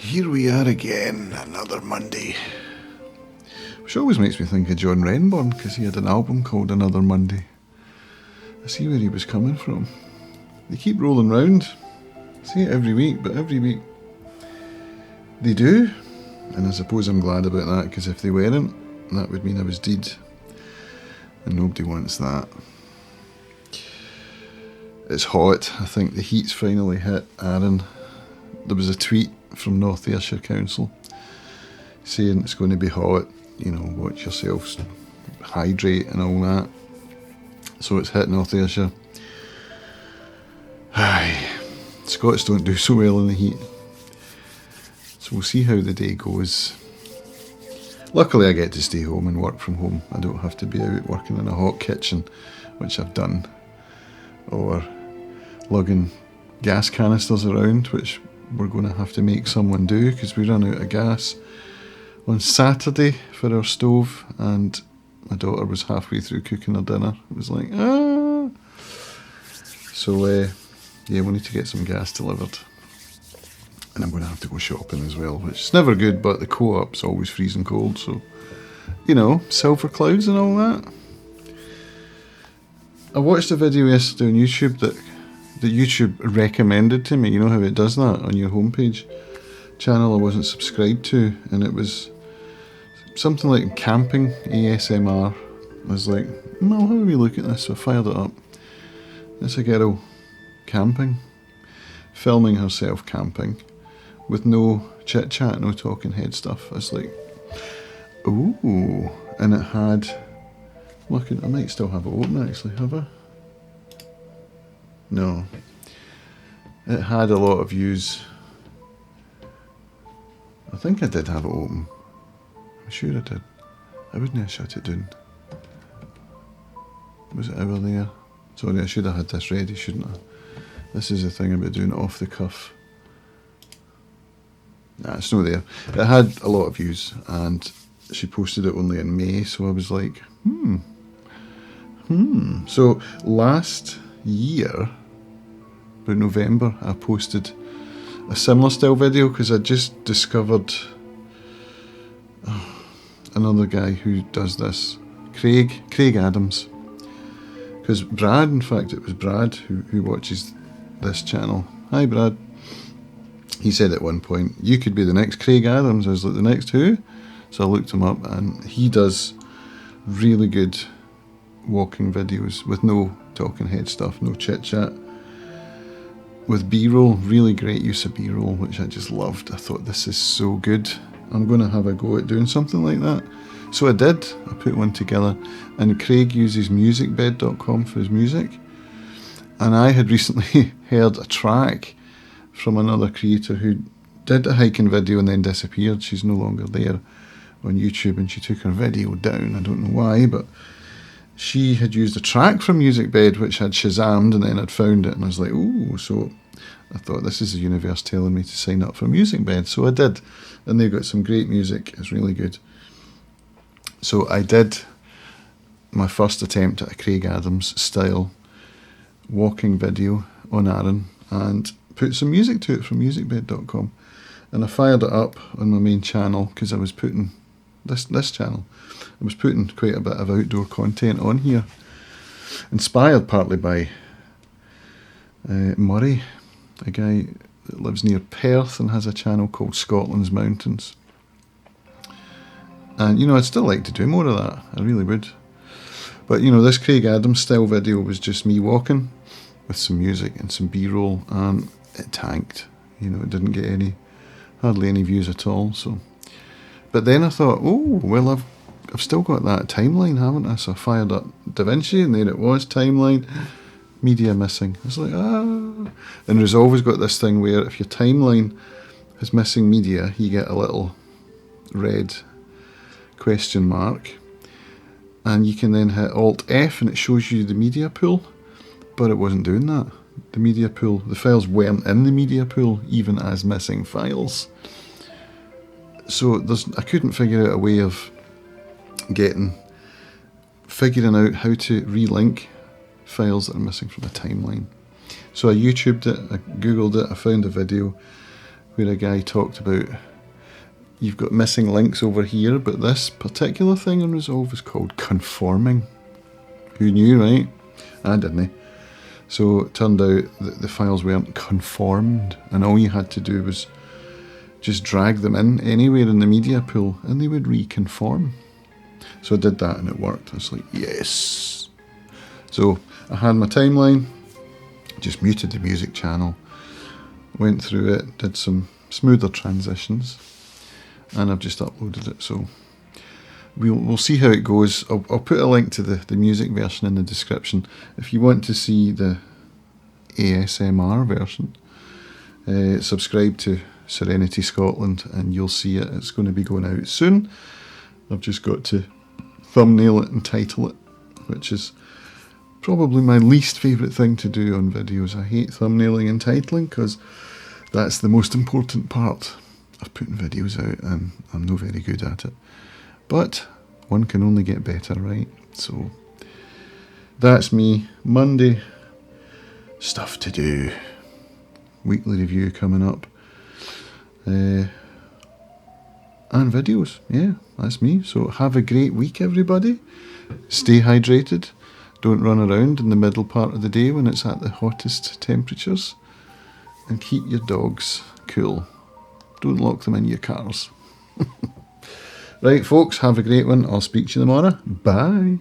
Here we are again, another Monday. Which always makes me think of John Renbourn, because he had an album called Another Monday. I see where he was coming from. They keep rolling round. I see it every week, but every week they do. And I suppose I'm glad about that, because if they weren't, that would mean I was dead. And nobody wants that. It's hot. I think the heat's finally hit Arran. There was a tweet from North Ayrshire Council saying it's going to be hot, you know, watch yourselves, hydrate and all that. So it's hit North Ayrshire. Aye, Scots don't do so well in the heat. So we'll see how the day goes. Luckily I get to stay home and work from home. I don't have to be out working in a hot kitchen, which I've done, or lugging gas canisters around, which we're going to have to make someone do because we run out of gas on Saturday for our stove, and my daughter was halfway through cooking her dinner. It was like, ah! So, yeah, we need to get some gas delivered. And I'm going to have to go shopping as well, which is never good, but the Co-op's always freezing cold, so, you know, silver clouds and all that. I watched a video yesterday on YouTube that YouTube recommended to me. You know how it does that on your homepage? Channel I wasn't subscribed to, and it was something like camping ASMR. I was like, no, how do we look at this? So I fired it up. It's a girl camping, filming herself camping, with no chit chat, no talking head stuff. I was like, ooh, and it had, look, I might still have it open actually, have I? No. It had a lot of views. I think I did have it open. I'm sure I did. I wouldn't have shut it down. Was it ever there? Sorry, I should have had this ready, shouldn't I? This is the thing about doing it off the cuff. Nah, it's not there. It had a lot of views, and she posted it only in May, so I was like, So last year, about November, I posted a similar style video because I just discovered another guy who does this, Craig Adams. Because Brad, in fact, it was Brad who watches this channel. Hi, Brad. He said at one point, you could be the next Craig Adams. I was like, the next who? So I looked him up, and he does really good walking videos with no talking head stuff, no chit chat, with B-roll, really great use of B-roll, which I just loved. I thought, this is so good, I'm going to have a go at doing something like that. So I did. I put one together, and Craig uses musicbed.com for his music, and I had recently heard a track from another creator who did a hiking video and then disappeared. She's no longer there on YouTube, and she took her video down. I don't know why, but she had used a track from MusicBed which had Shazammed, and then I'd found it, and I was like, ooh, so I thought, this is the universe telling me to sign up for MusicBed. So I did, and they've got some great music. It's really good. So I did my first attempt at a Craig Adams style walking video on Arran, and put some music to it from musicbed.com, and I fired it up on my main channel because I was putting this channel, I was putting quite a bit of outdoor content on here, inspired partly by Murray, a guy that lives near Perth and has a channel called Scotland's Mountains. And, you know, I'd still like to do more of that, I really would. But, you know, this Craig Adams style video was just me walking with some music and some B-roll, and it tanked. You know, it didn't get hardly any views at all. So, but then I thought, oh, well, I've still got that timeline, haven't I? So I fired up DaVinci, and there it was, timeline, media missing. I was like, ah. And Resolve's got this thing where if your timeline is missing media, you get a little red question mark, and you can then hit Alt F and it shows you the media pool, but it wasn't doing that. The media pool, the files weren't in the media pool, even as missing files. So I couldn't figure out a way of figuring out how to relink files that are missing from a timeline. So I YouTubed it, I Googled it, I found a video where a guy talked about you've got missing links over here, but this particular thing in Resolve is called conforming. Who knew, right? I didn't. So it turned out that the files weren't conformed, and all you had to do was just drag them in anywhere in the media pool and they would reconform. So I did that and it worked. I was like, yes. So I had my timeline, just muted the music channel, went through it, did some smoother transitions, and I've just uploaded it. So we'll see how it goes. I'll put a link to the music version in the description. If you want to see the ASMR version, subscribe to Serenity Scotland and you'll see it. It's going to be going out soon. I've just got to thumbnail it and title it, which is probably my least favourite thing to do on videos. I hate thumbnailing and titling because that's the most important part of putting videos out, and I'm not very good at it. But one can only get better, right? So that's me. Monday, stuff to do. Weekly review coming up. And videos. Yeah, that's me. So have a great week, everybody. Stay hydrated. Don't run around in the middle part of the day when it's at the hottest temperatures. And keep your dogs cool. Don't lock them in your cars. Right, folks, have a great one. I'll speak to you tomorrow. Bye.